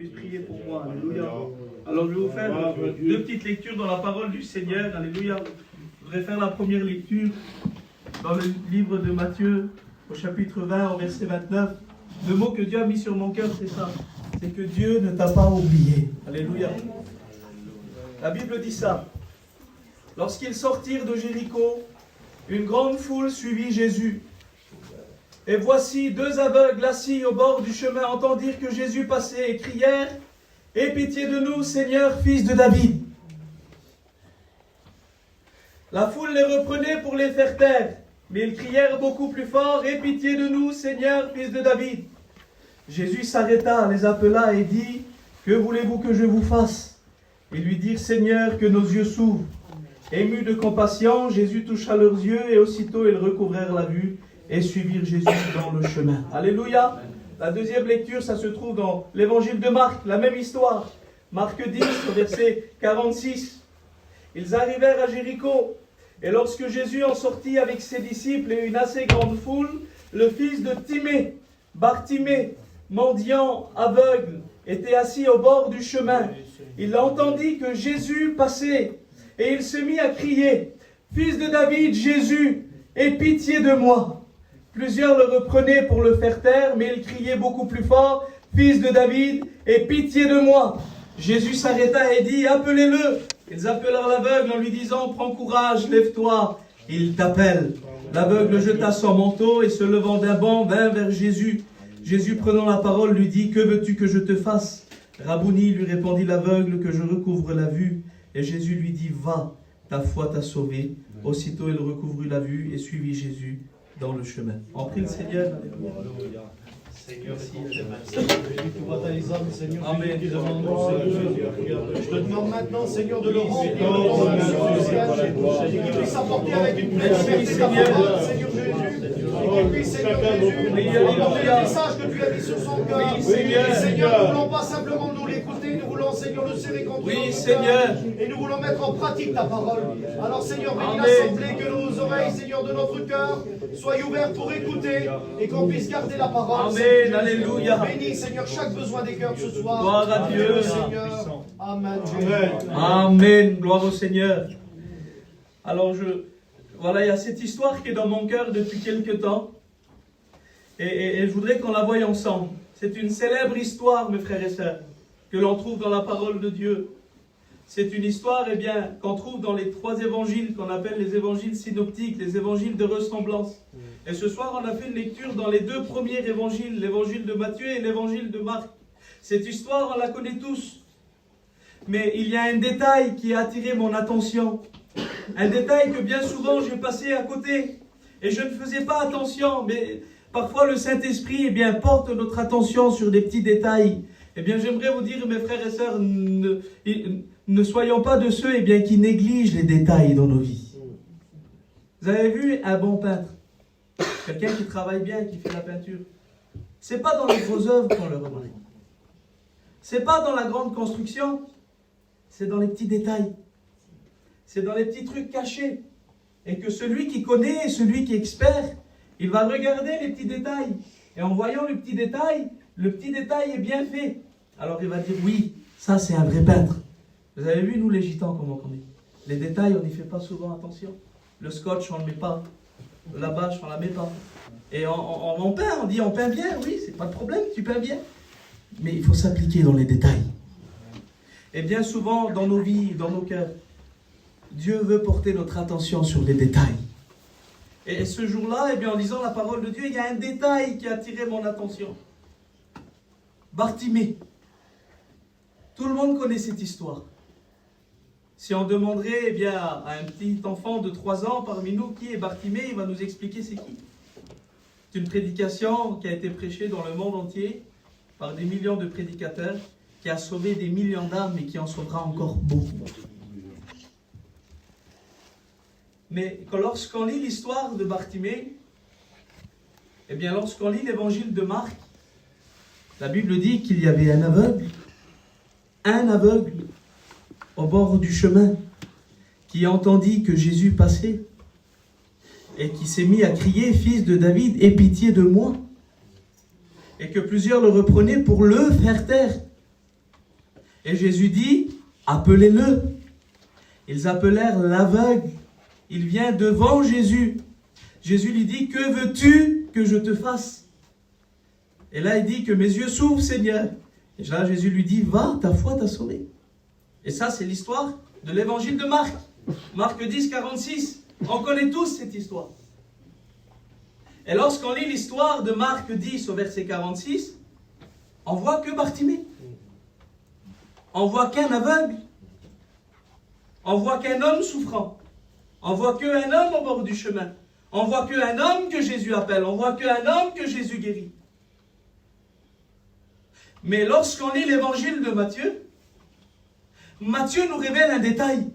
puisse prier pour moi. Alléluia. Alors je vais vous faire deux petites lectures dans la parole du Seigneur. Alléluia. Je voudrais faire la première lecture dans le livre de Matthieu, au chapitre 20, au verset 29. Le mot que Dieu a mis sur mon cœur, c'est ça. C'est que Dieu ne t'a pas oublié. Alléluia. La Bible dit ça. Lorsqu'ils sortirent de Jéricho, une grande foule suivit Jésus. Et voici deux aveugles assis au bord du chemin entendirent que Jésus passait et crièrent « Aie pitié de nous, Seigneur, fils de David !» La foule les reprenait pour les faire taire, mais ils crièrent beaucoup plus fort « Aie pitié de nous, Seigneur, fils de David !» Jésus s'arrêta, les appela et dit « Que voulez-vous que je vous fasse ?» Ils lui dirent « Seigneur, que nos yeux s'ouvrent. » Ému de compassion, Jésus toucha leurs yeux et aussitôt ils recouvrèrent la vue et suivirent Jésus dans le chemin. Alléluia. La deuxième lecture, ça se trouve dans l'évangile de Marc, la même histoire. Marc 10, verset 46. Ils arrivèrent à Jéricho, et lorsque Jésus en sortit avec ses disciples et une assez grande foule, le fils de Timée, Bartimée, mendiant, aveugle, était assis au bord du chemin. Il entendit que Jésus passait, et il se mit à crier, « Fils de David, Jésus, aie pitié de moi !» Plusieurs le reprenaient pour le faire taire, mais il criait beaucoup plus fort, « Fils de David, aie pitié de moi !» Jésus s'arrêta et dit, « Appelez-le !» Ils appelèrent l'aveugle en lui disant, « Prends courage, lève-toi, il t'appelle. » L'aveugle jeta son manteau et se levant d'un bond vint vers Jésus. Jésus prenant la parole lui dit, « Que veux-tu que je te fasse ?» Rabouni, lui répondit l'aveugle, « Que je recouvre la vue. » Et Jésus lui dit, « Va, ta foi t'a sauvé. » Aussitôt il recouvrit la vue et suivit Jésus dans le chemin. En prie le Seigneur. Alléluia. Seigneur, Amen. Je te demande maintenant, Seigneur, de le remplir qu'il puisse apporter avec une liberté ta parole, Seigneur Jésus, et qu'il puisse, Seigneur Jésus, apporter le message que tu as mis sur son cœur. Seigneur, nous ne voulons pas simplement nous l'écouter, nous voulons, Seigneur, le serrer contre notre cœur, et nous voulons mettre en pratique ta parole. Alors, Seigneur, bénis l'assemblée, que nos oreilles, Seigneur, de notre cœur, soient ouvertes pour écouter, et qu'on puisse garder la parole. Amen, alléluia. Bénis, Seigneur, chaque besoin des cœurs ce soir. Gloire à Dieu. Seigneur. Amen. Amen. Gloire au Seigneur. Alors, voilà, il y a cette histoire qui est dans mon cœur depuis quelque temps. Et je voudrais qu'on la voie ensemble. C'est une célèbre histoire, mes frères et sœurs, que l'on trouve dans la parole de Dieu. C'est une histoire, eh bien, qu'on trouve dans les trois évangiles, qu'on appelle les évangiles synoptiques, les évangiles de ressemblance. Et ce soir, on a fait une lecture dans les deux premiers évangiles, l'évangile de Matthieu et l'évangile de Marc. Cette histoire, on la connaît tous. Mais il y a un détail qui a attiré mon attention. Un détail que bien souvent j'ai passé à côté. Et je ne faisais pas attention. Mais parfois le Saint-Esprit, eh bien, porte notre attention sur des petits détails. Eh bien, j'aimerais vous dire, mes frères et sœurs, ne soyons pas de ceux, eh bien, qui négligent les détails dans nos vies. Vous avez vu un bon peintre? Quelqu'un qui travaille bien, qui fait la peinture. C'est pas dans les grosses œuvres qu'on le remarque. C'est pas dans la grande construction. C'est dans les petits détails. C'est dans les petits trucs cachés. Et que celui qui connaît, celui qui est expert, il va regarder les petits détails. Et en voyant le petit détail est bien fait. Alors il va dire, oui, ça c'est un vrai peintre. Vous avez vu, nous les gitans, comment on est. Les détails, on n'y fait pas souvent attention. Le scotch, on ne le met pas. La bâche, on ne la met pas. Et on peint, on dit on peint bien, oui, c'est pas de problème, tu peins bien. Mais il faut s'appliquer dans les détails. Et bien souvent, dans nos vies, dans nos cœurs, Dieu veut porter notre attention sur les détails. Et ce jour-là, eh bien, en lisant la parole de Dieu, il y a un détail qui a attiré mon attention. Bartimée. Tout le monde connaît cette histoire. Si on demanderait eh bien, à un petit enfant de 3 ans parmi nous qui est Bartimée, il va nous expliquer c'est qui. C'est une prédication qui a été prêchée dans le monde entier par des millions de prédicateurs, qui a sauvé des millions d'âmes et qui en sauvera encore beaucoup. Mais lorsqu'on lit l'histoire de Bartimée, eh bien lorsqu'on lit l'évangile de Marc, la Bible dit qu'il y avait un aveugle au bord du chemin qui entendit que Jésus passait et qui s'est mis à crier « Fils de David, aie pitié de moi !» et que plusieurs le reprenaient pour le faire taire. Et Jésus dit, appelez-le. Ils appelèrent l'aveugle. Il vient devant Jésus. Jésus lui dit, que veux-tu que je te fasse? Et là, il dit que mes yeux s'ouvrent, Seigneur. Et là, Jésus lui dit, va, ta foi t'a sauvé. Et ça, c'est l'histoire de l'évangile de Marc. Marc 10, 46. On connaît tous cette histoire. Et lorsqu'on lit l'histoire de Marc 10 au verset 46, on voit que Bartimée. On voit qu'un aveugle. On voit qu'un homme souffrant. On voit qu'un homme au bord du chemin. On voit qu'un homme que Jésus appelle. On voit qu'un homme que Jésus guérit. Mais lorsqu'on lit l'évangile de Matthieu, Matthieu nous révèle un détail.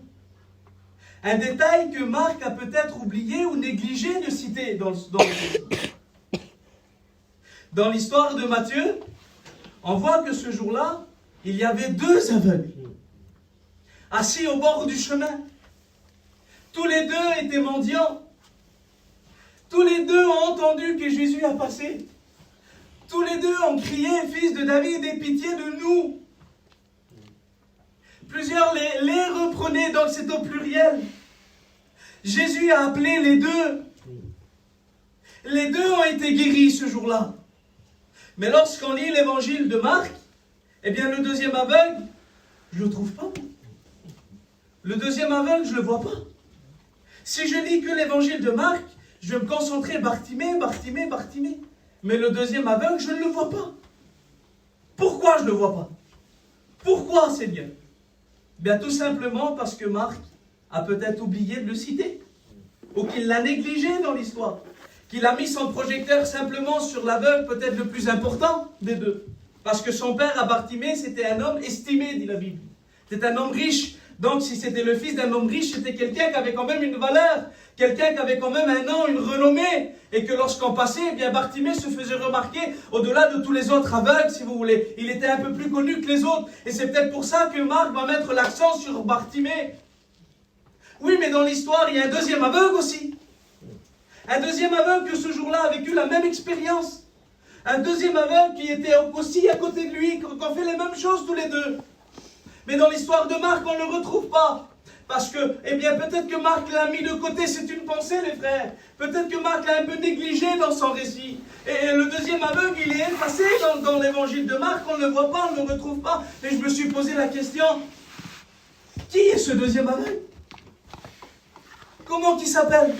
Un détail que Marc a peut-être oublié ou négligé de citer dans l'histoire de Matthieu. On voit que ce jour-là, il y avait 2 aveugles assis au bord du chemin. Tous les 2 étaient mendiants. Tous les 2 ont entendu que Jésus a passé. Tous les 2 ont crié, fils de David, aie pitié de nous. Plusieurs les reprenaient, donc c'est au pluriel. Jésus a appelé les 2. Les 2 ont été guéris ce jour-là. Mais lorsqu'on lit l'évangile de Marc, eh bien le deuxième aveugle, je ne le trouve pas. Le deuxième aveugle, je ne le vois pas. Si je lis que l'évangile de Marc, je vais me concentrer Bartimée. Mais le deuxième aveugle, je ne le vois pas. Pourquoi je ne le vois pas? Pourquoi, Seigneur? Bien tout simplement parce que Marc a peut-être oublié de le citer. Ou qu'il l'a négligé dans l'histoire. Qu'il a mis son projecteur simplement sur l'aveugle peut-être le plus important des 2. Parce que son père, à Bartimée, c'était un homme estimé, dit la Bible. C'était un homme riche. Donc si c'était le fils d'un homme riche, c'était quelqu'un qui avait quand même une valeur. Quelqu'un qui avait quand même un nom, une renommée. Et que lorsqu'on passait, eh bien Bartimée se faisait remarquer au-delà de tous les autres aveugles, si vous voulez. Il était un peu plus connu que les autres. Et c'est peut-être pour ça que Marc va mettre l'accent sur Bartimée. Oui, mais dans l'histoire, il y a un deuxième aveugle aussi. Un deuxième aveugle que ce jour-là a vécu la même expérience. Un deuxième aveugle qui était aussi à côté de lui, qu'on fait les mêmes choses tous les 2. Mais dans l'histoire de Marc, on ne le retrouve pas. Parce que, eh bien, peut-être que Marc l'a mis de côté, c'est une pensée, les frères. Peut-être que Marc l'a un peu négligé dans son récit. Et le deuxième aveugle, il est effacé dans l'évangile de Marc, on ne le voit pas, on ne le retrouve pas. Et je me suis posé la question, qui est ce deuxième aveugle? Comment il s'appelle?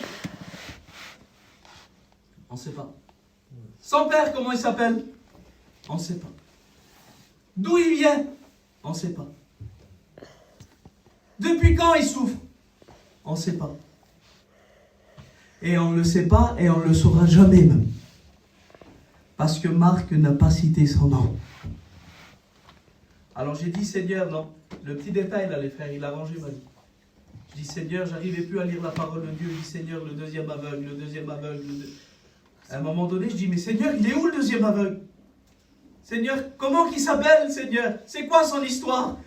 On ne sait pas. Son père, comment il s'appelle? On ne sait pas. D'où il vient? On ne sait pas. Depuis quand il souffre? On ne sait pas. Et on ne le sait pas et on ne le saura jamais même. Parce que Marc n'a pas cité son nom. Alors j'ai dit, Seigneur, non. Le petit détail là, les frères, il a rangé ma vie. Je dis, Seigneur, j'arrivais plus à lire la parole de Dieu. Je dis, Seigneur, le deuxième aveugle, le deuxième aveugle. À un moment donné, je dis, mais Seigneur, il est où le deuxième aveugle? Seigneur, comment qu'il s'appelle, Seigneur? C'est quoi son histoire?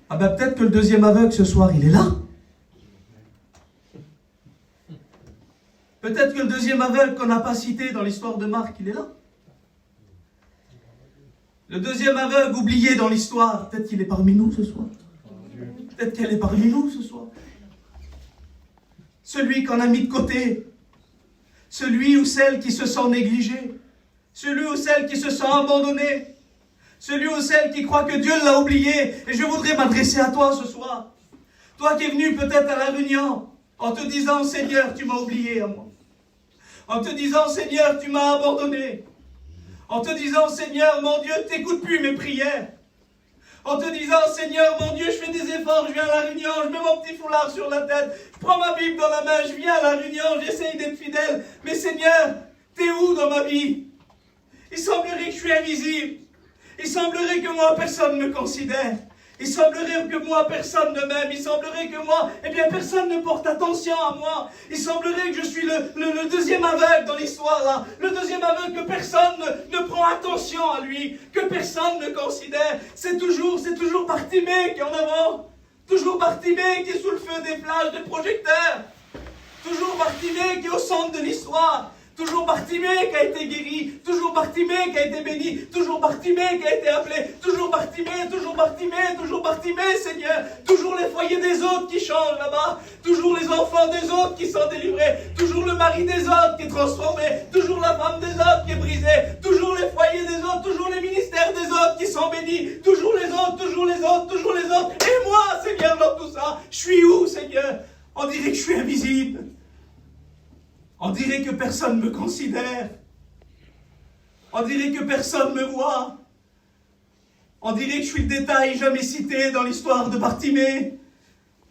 Ah ben peut-être que le deuxième aveugle ce soir, il est là. Peut-être que le deuxième aveugle qu'on n'a pas cité dans l'histoire de Marc, il est là. Le deuxième aveugle oublié dans l'histoire, peut-être qu'il est parmi nous ce soir. Peut-être qu'elle est parmi nous ce soir. Celui qu'on a mis de côté. Celui ou celle qui se sent négligé. Celui ou celle qui se sent abandonné. Celui ou celle qui croit que Dieu l'a oublié. Et je voudrais m'adresser à toi ce soir. Toi qui es venu peut-être à la réunion en te disant, Seigneur, tu m'as oublié à moi. En te disant, Seigneur, tu m'as abandonné. En te disant, Seigneur, mon Dieu, t'écoutes plus mes prières. En te disant, Seigneur, mon Dieu, je fais des efforts, je viens à la réunion, je mets mon petit foulard sur la tête, je prends ma Bible dans la main, je viens à la réunion, j'essaye d'être fidèle. Mais Seigneur, t'es où dans ma vie? Il semblerait que je suis invisible. Il semblerait que moi, personne ne me considère. Il semblerait que moi, personne ne m'aime. Il semblerait que moi, eh bien, personne ne porte attention à moi. Il semblerait que je suis le deuxième aveugle dans l'histoire, là. Le deuxième aveugle que personne ne prend attention à lui. Que personne ne considère. C'est toujours Bartimée qui est en avant. Toujours Bartimée qui est sous le feu des flashs, des projecteurs. Toujours Bartimée qui est au centre de l'histoire. Toujours Bartimée qui a été guéri, toujours Bartimée qui a été béni, toujours Bartimée qui a été appelé, toujours Bartimée, toujours Bartimée, toujours Bartimée, Seigneur. Toujours les foyers des autres qui changent là-bas, toujours les enfants des autres qui sont délivrés, toujours le mari des autres qui est transformé, toujours la femme des autres qui est brisée, toujours les foyers des autres, toujours les ministères des autres qui sont bénis, toujours les autres, toujours les autres, toujours les autres. Et moi, Seigneur, dans tout ça, je suis où, Seigneur? On dirait que je suis invisible. On dirait que personne ne me considère. On dirait que personne ne me voit. On dirait que je suis le détail jamais cité dans l'histoire de Bartimée.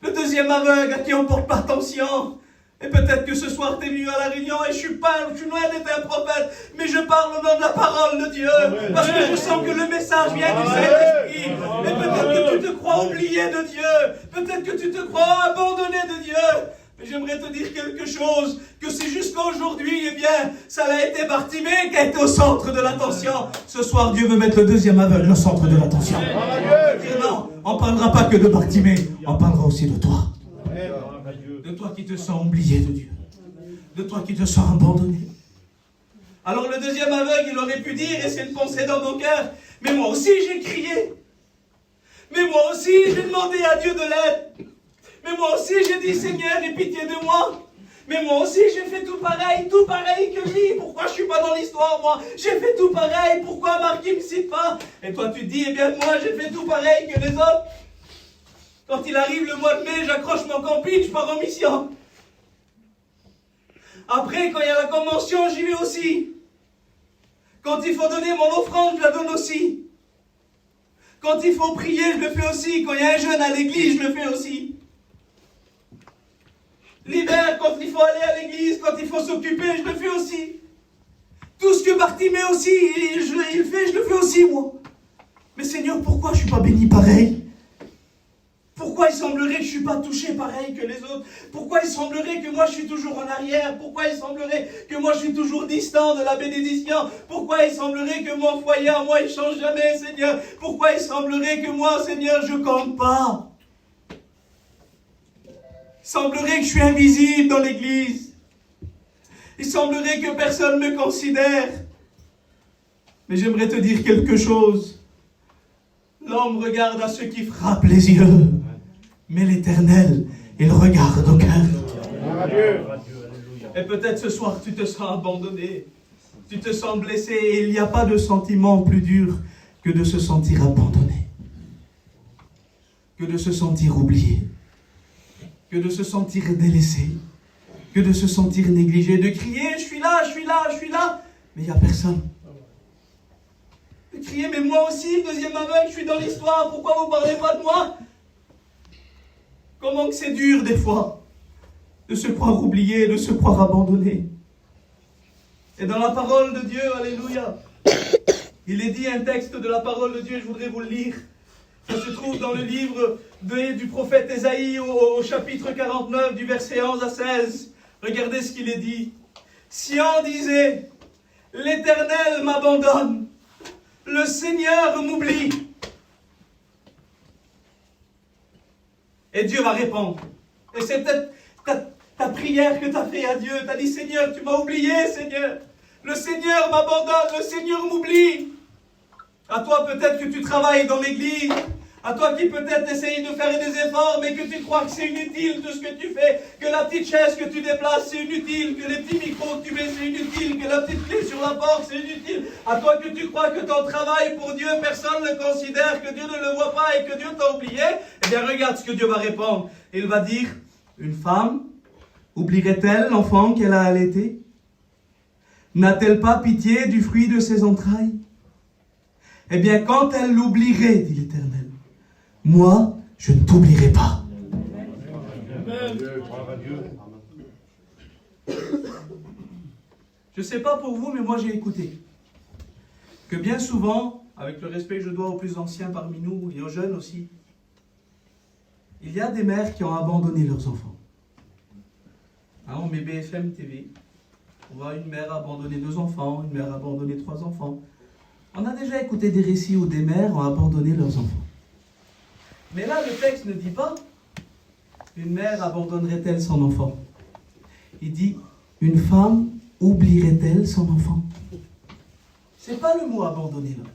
Le deuxième aveugle à qui on porte pas attention. Et peut-être que ce soir tu es venu à la réunion et je suis loin d'être un prophète, mais je parle au nom de la parole de Dieu. Parce que je sens que le message vient du Saint-Esprit. Et peut-être que tu te crois oublié de Dieu. Peut-être que tu te crois abandonné de Dieu. Mais j'aimerais te dire quelque chose, que c'est jusqu'à aujourd'hui, eh bien, ça a été Bartimée qui a été au centre de l'attention. Ce soir, Dieu veut mettre le deuxième aveugle au centre de l'attention. Non, on ne parlera pas que de Bartimée, on parlera aussi de toi. De toi qui te sens oublié de Dieu. De toi qui te sens abandonné. Alors le deuxième aveugle, il aurait pu dire, et c'est une pensée dans mon cœur, mais moi aussi j'ai crié. Mais moi aussi j'ai demandé à Dieu de l'aide. Mais moi aussi j'ai dit, Seigneur, aie pitié de moi. Mais moi aussi j'ai fait tout pareil que lui. Pourquoi je ne suis pas dans l'histoire, moi? J'ai fait tout pareil, pourquoi Marc ne me cite pas? Et toi tu dis, eh bien moi j'ai fait tout pareil que les autres. Quand il arrive le mois de mai, j'accroche mon camping, je pars en mission. Après, quand il y a la convention, j'y vais aussi. Quand il faut donner mon offrande, je la donne aussi. Quand il faut prier, je le fais aussi. Quand il y a un jeûne à l'église, je le fais aussi. L'hiver, quand il faut aller à l'église, quand il faut s'occuper, je le fais aussi. Tout ce que Bartimée aussi, il fait, je le fais aussi, moi. Mais Seigneur, pourquoi je ne suis pas béni pareil? Pourquoi il semblerait que je ne suis pas touché pareil que les autres? Pourquoi il semblerait que moi je suis toujours en arrière? Pourquoi il semblerait que moi je suis toujours distant de la bénédiction? Pourquoi il semblerait que mon foyer à moi il ne change jamais, Seigneur? Pourquoi il semblerait que moi, Seigneur, je ne compte pas? Il semblerait que je suis invisible dans l'église. Il semblerait que personne ne me considère. Mais j'aimerais te dire quelque chose. L'homme regarde à ceux qui frappent les yeux. Mais l'Éternel, il regarde au cœur. Et peut-être ce soir, tu te sens abandonné. Tu te sens blessé. Et il n'y a pas de sentiment plus dur que de se sentir abandonné. Que de se sentir oublié. Que de se sentir délaissé. Que de se sentir négligé. De crier, je suis là, je suis là, je suis là. Mais il n'y a personne. De crier, mais moi aussi, deuxième aveugle, je suis dans l'histoire. Pourquoi vous ne parlez pas de moi? Comment que c'est dur des fois de se croire oublié, de se croire abandonné. Et dans la parole de Dieu, alléluia, il est dit un texte de la parole de Dieu, je voudrais vous le lire. Ça se trouve dans le livre du prophète Ésaïe au chapitre 49 du verset 11 à 16. Regardez ce qu'il est dit. Sion disait, l'Éternel m'abandonne, le Seigneur m'oublie. Et Dieu va répondre. Et c'est peut-être ta prière que tu as fait à Dieu. Tu as dit, Seigneur, tu m'as oublié, Seigneur. Le Seigneur m'abandonne, le Seigneur m'oublie. À toi peut-être que tu travailles dans l'église. À toi qui peut-être essayes de faire des efforts, mais que tu crois que c'est inutile tout ce que tu fais. Que la petite chaise que tu déplaces, c'est inutile. Que les petits micros que tu mets, c'est inutile. Que la petite clé sur la porte, c'est inutile. À toi que tu crois que ton travail pour Dieu, personne ne le considère, que Dieu ne le voit pas et que Dieu t'a oublié. Eh bien, regarde ce que Dieu va répondre. Il va dire, une femme oublierait-elle l'enfant qu'elle a allaité? N'a-t-elle pas pitié du fruit de ses entrailles? Eh bien, quand elle l'oublierait, dit l'Éternel, moi, je ne t'oublierai pas. Je ne sais pas pour vous, mais moi j'ai écouté que bien souvent, avec le respect que je dois aux plus anciens parmi nous et aux jeunes aussi, il y a des mères qui ont abandonné leurs enfants. Hein, on met BFM TV, on voit une mère abandonner 2 enfants, une mère abandonner 3 enfants. On a déjà écouté des récits où des mères ont abandonné leurs enfants. Mais là, le texte ne dit pas une mère abandonnerait-elle son enfant. Il dit une femme oublierait-elle son enfant? C'est pas le mot abandonner là.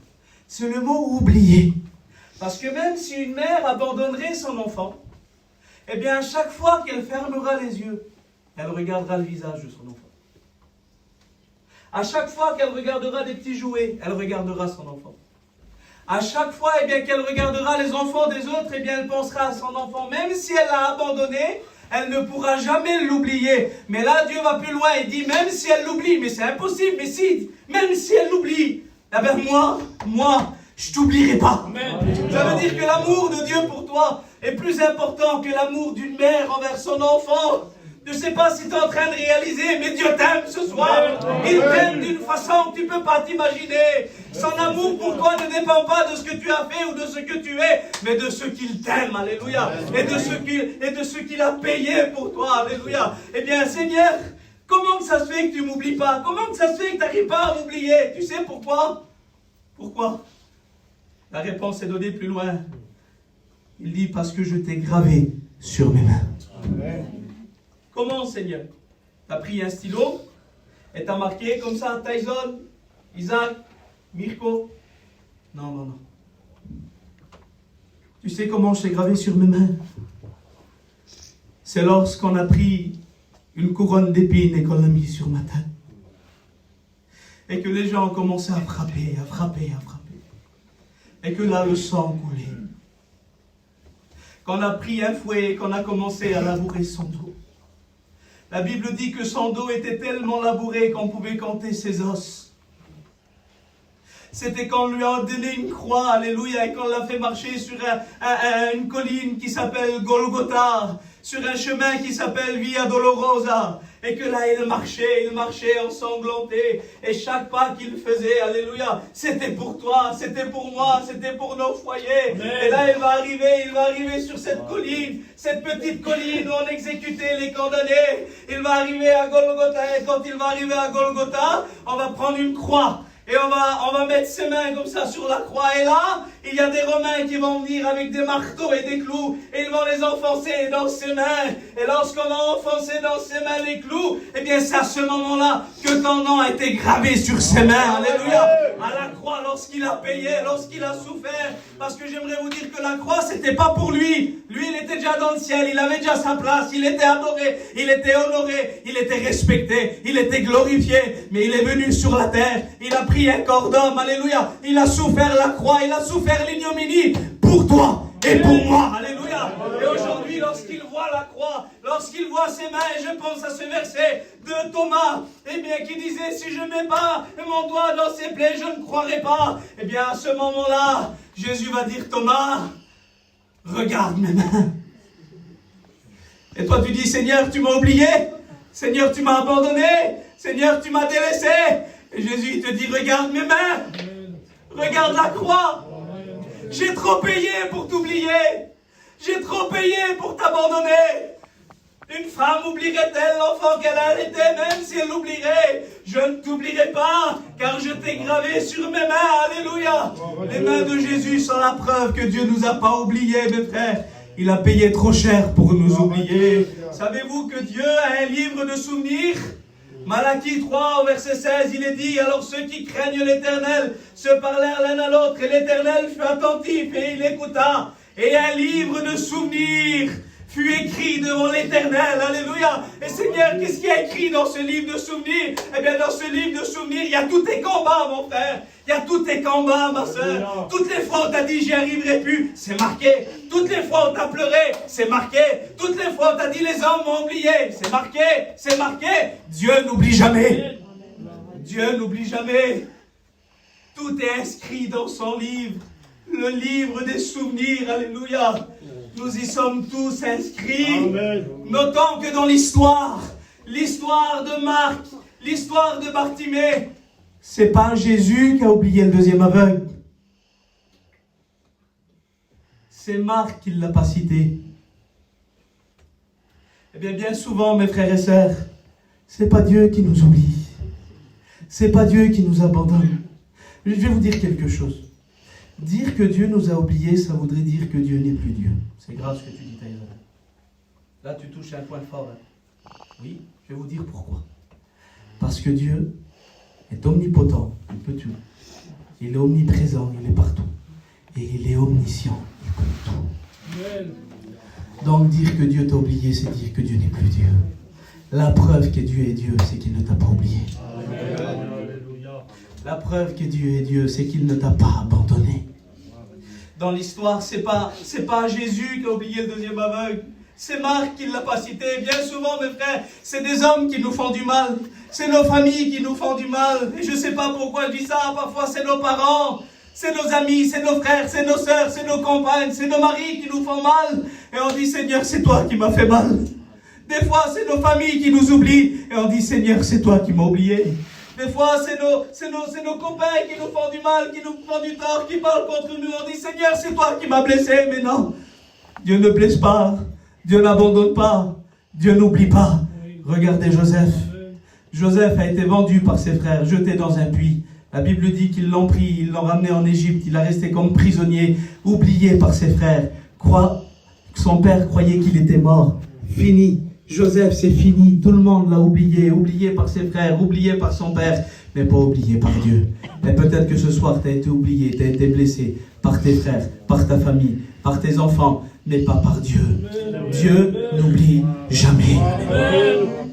C'est le mot oublier. Parce que même si une mère abandonnerait son enfant, eh bien à chaque fois qu'elle fermera les yeux, elle regardera le visage de son enfant. À chaque fois qu'elle regardera des petits jouets, elle regardera son enfant. À chaque fois eh bien, qu'elle regardera les enfants des autres, eh bien, elle pensera à son enfant. Même si elle l'a abandonné, elle ne pourra jamais l'oublier. Mais là, Dieu va plus loin et dit, même si elle l'oublie, mais c'est impossible, mais si, même si elle l'oublie, eh bien moi, je t'oublierai pas. Amen. Ça veut dire que l'amour de Dieu pour toi est plus important que l'amour d'une mère envers son enfant. Je ne sais pas si tu es en train de réaliser, mais Dieu t'aime ce soir. Il t'aime d'une façon que tu ne peux pas t'imaginer. Son amour pour toi ne dépend pas de ce que tu as fait ou de ce que tu es, mais de ce qu'il t'aime, alléluia. Et de ce qu'il a payé pour toi, alléluia. Eh bien, Seigneur, comment que ça se fait que tu ne m'oublies pas? Comment que ça se fait que tu n'arrives pas à m'oublier? Tu sais pourquoi? Pourquoi? La réponse est donnée plus loin. Il dit, parce que je t'ai gravé sur mes mains. Amen. Comment, Seigneur? Tu as pris un stylo et tu as marqué comme ça Tyson, Isaac, Mirko? Non. Tu sais comment je t'ai gravé sur mes mains? C'est lorsqu'on a pris une couronne d'épines et qu'on l'a mis sur ma tête. Et que les gens ont commencé à frapper. Et que là, le sang coulait. Qu'on a pris un fouet et qu'on a commencé à labourer son dos. La Bible dit que son dos était tellement labouré qu'on pouvait compter ses os. C'était qu'on lui a donné une croix, alléluia, et qu'on l'a fait marcher sur une colline qui s'appelle Golgotha, sur un chemin qui s'appelle Via Dolorosa. Et que là, il marchait ensanglanté. Et chaque pas qu'il faisait, alléluia, c'était pour toi, c'était pour moi, c'était pour nos foyers. Amen. Et là, il va arriver sur cette colline, cette petite colline où on exécutait les condamnés. Il va arriver à Golgotha. Et quand il va arriver à Golgotha, on va prendre une croix. Et on va mettre ses mains comme ça sur la croix. Et là, il y a des Romains qui vont venir avec des marteaux et des clous. Et ils vont les enfoncer dans ses mains. Et lorsqu'on va enfoncer dans ses mains les clous, eh bien c'est à ce moment-là que ton nom a été gravé sur ses mains. Alléluia. À la croix, lorsqu'il a payé, lorsqu'il a souffert. Parce que j'aimerais vous dire que la croix, c'était pas pour lui. Lui, il était déjà dans le ciel. Il avait déjà sa place. Il était adoré. Il était honoré. Il était respecté. Il était glorifié. Mais il est venu sur la terre. Il a pris un corps d'homme, alléluia. Il a souffert la croix, il a souffert l'ignominie pour toi et pour moi, alléluia. Et aujourd'hui, lorsqu'il voit la croix, lorsqu'il voit ses mains, et je pense à ce verset de Thomas, eh bien, qui disait, si je ne mets pas mon doigt dans ses plaies, je ne croirai pas. Eh bien, à ce moment-là, Jésus va dire, Thomas, regarde mes mains. Et toi, tu dis, Seigneur, tu m'as oublié. Seigneur, tu m'as abandonné. Seigneur, tu m'as délaissé. Et Jésus, il te dit, regarde mes mains. Regarde la croix. J'ai trop payé pour t'oublier. J'ai trop payé pour t'abandonner. Une femme oublierait-elle l'enfant qu'elle a allaité, même si elle l'oublierait? Je ne t'oublierai pas, car je t'ai gravé sur mes mains. Alléluia. Les mains de Jésus sont la preuve que Dieu ne nous a pas oubliés, mes frères. Il a payé trop cher pour nous oublier. Savez-vous que Dieu a un livre de souvenirs? Malachie 3, au verset 16, il est dit, alors ceux qui craignent l'Éternel se parlèrent l'un à l'autre, et l'Éternel fut attentif, et il écouta. Et un livre de souvenirs fut écrit devant l'Éternel. Alléluia. Et Seigneur, qu'est-ce qu'il y a écrit dans ce livre de souvenirs? Eh bien, dans ce livre de souvenirs, il y a tous tes combats, mon frère. Il y a tous tes combats, ma soeur. Toutes les fois où tu as dit, j'y arriverai plus, c'est marqué. Toutes les fois où tu as pleuré, c'est marqué. Toutes les fois où tu as dit, les hommes m'ont oublié, c'est marqué. C'est marqué. Dieu n'oublie jamais. Dieu n'oublie jamais. Tout est inscrit dans son livre. Le livre des souvenirs. Alléluia. Nous y sommes tous inscrits. Amen. Notons que dans l'histoire de Marc, l'histoire de Bartimée, c'est pas Jésus qui a oublié le deuxième aveugle. C'est Marc qui ne l'a pas cité. Eh bien, bien souvent, mes frères et sœurs, c'est pas Dieu qui nous oublie. C'est pas Dieu qui nous abandonne. Je vais vous dire quelque chose. Dire que Dieu nous a oubliés, ça voudrait dire que Dieu n'est plus Dieu. C'est grave ce que tu dis, Tyson. Là, tu touches un point fort. Hein. Oui, je vais vous dire pourquoi. Parce que Dieu est omnipotent, il peut tout. Il est omniprésent, il est partout. Et il est omniscient, il connaît tout. Donc dire que Dieu t'a oublié, c'est dire que Dieu n'est plus Dieu. La preuve que Dieu est Dieu, c'est qu'il ne t'a pas oublié. La preuve que Dieu est Dieu, c'est qu'il ne t'a pas abandonné. Dans l'histoire, c'est pas Jésus qui a oublié le deuxième aveugle. C'est Marc qui ne l'a pas cité. Bien souvent, mes frères, c'est des hommes qui nous font du mal. C'est nos familles qui nous font du mal. Et je ne sais pas pourquoi je dis ça. Parfois, c'est nos parents, c'est nos amis, c'est nos frères, c'est nos sœurs, c'est nos compagnes, c'est nos maris qui nous font mal. Et on dit, Seigneur, c'est toi qui m'as fait mal. Des fois, c'est nos familles qui nous oublient. Et on dit, Seigneur, c'est toi qui m'as oublié. Des fois, c'est nos copains qui nous font du mal, qui nous font du tort, qui parlent contre nous. On dit, Seigneur, c'est toi qui m'as blessé. Mais non, Dieu ne blesse pas. Dieu n'abandonne pas. Dieu n'oublie pas. Regardez Joseph. Joseph a été vendu par ses frères, jeté dans un puits. La Bible dit qu'ils l'ont pris, ils l'ont ramené en Égypte. Il a resté comme prisonnier, oublié par ses frères. Son père croyait qu'il était mort. Fini. Joseph, c'est fini. Tout le monde l'a oublié. Oublié par ses frères, oublié par son père, mais pas oublié par Dieu. Et peut-être que ce soir, tu as été oublié, tu as été blessé par tes frères, par ta famille, par tes enfants, mais pas par Dieu. Dieu n'oublie jamais.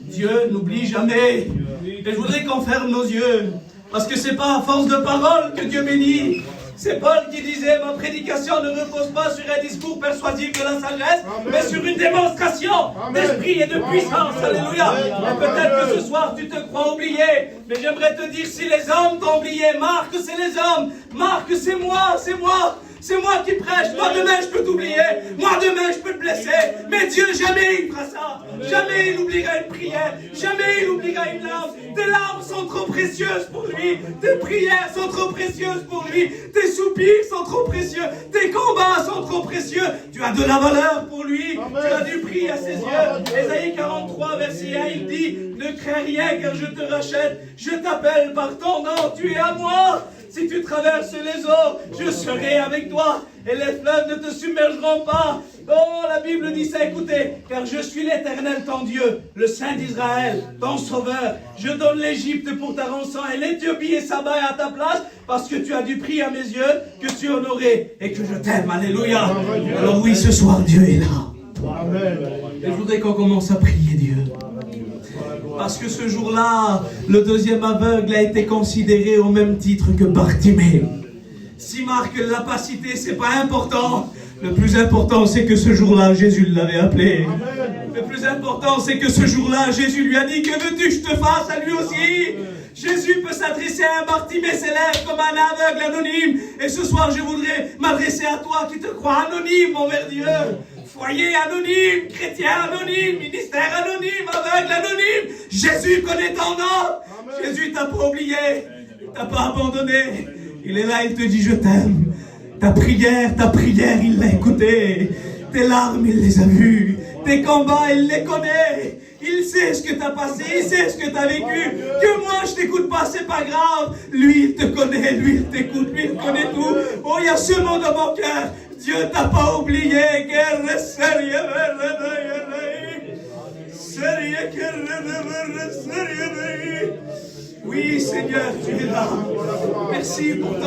Dieu n'oublie jamais. Et je voudrais qu'on ferme nos yeux. Parce que c'est pas à force de paroles que Dieu bénit. C'est Paul qui disait, ma prédication ne repose pas sur un discours persuasif de la sagesse, mais sur une démonstration d'esprit et de puissance. Alléluia. Et peut-être que ce soir tu te crois oublié, mais j'aimerais te dire, si les hommes t'ont oublié, Marc, c'est les hommes. Marc, c'est moi, c'est moi. C'est moi qui prêche. Moi demain je peux t'oublier. Moi demain je peux te blesser. Mais Dieu jamais il fera ça. Jamais il oubliera une prière. Jamais il oubliera une larme. Tes larmes sont trop précieuses pour lui. Tes prières sont trop précieuses pour lui. Tes soupirs sont trop précieux. Tes combats sont trop précieux. Tu as de la valeur pour lui. Tu as du prix à ses yeux. Ésaïe 43 verset 1 il dit, ne crains rien car je te rachète. Je t'appelle par ton nom. Tu es à moi. Si tu traverses les eaux, je serai avec toi, et les fleuves ne te submergeront pas. Oh, la Bible dit ça, écoutez, car je suis l'Éternel, ton Dieu, le Saint d'Israël, ton Sauveur. Je donne l'Égypte pour ta rançon, et l'Éthiopie et Saba à ta place, parce que tu as du prix à mes yeux, que tu es honoré, et que je t'aime. Alléluia. Alors oui, ce soir, Dieu est là. Et je voudrais qu'on commence à prier Dieu. Parce que ce jour-là, le deuxième aveugle a été considéré au même titre que Bartimée. Si Marc l'a pas cité, c'est pas important. Le plus important, c'est que ce jour-là, Jésus l'avait appelé. Le plus important, c'est que ce jour-là, Jésus lui a dit, que veux-tu que je te fasse à lui aussi? Jésus peut s'adresser à un Bartimée célèbre comme un aveugle anonyme. Et ce soir, je voudrais m'adresser à toi qui te crois anonyme envers Dieu. Foyer anonyme, chrétien anonyme, ministère anonyme, aveugle anonyme. Jésus connaît ton nom. Jésus t'a pas oublié. Il t'a pas abandonné. Il est là, il te dit je t'aime. Ta prière, il l'a écoutée. Tes larmes, il les a vues. Tes combats, il les connaît. Il sait ce que tu as passé, il sait ce que tu as vécu. Que moi, je t'écoute pas, c'est pas grave. Lui, il te connaît, lui, il t'écoute, lui, il connaît tout. Oh, il y a ce mot dans mon cœur. Dieu t'a pas oublié. Oui, Seigneur, tu es là. Merci pour ta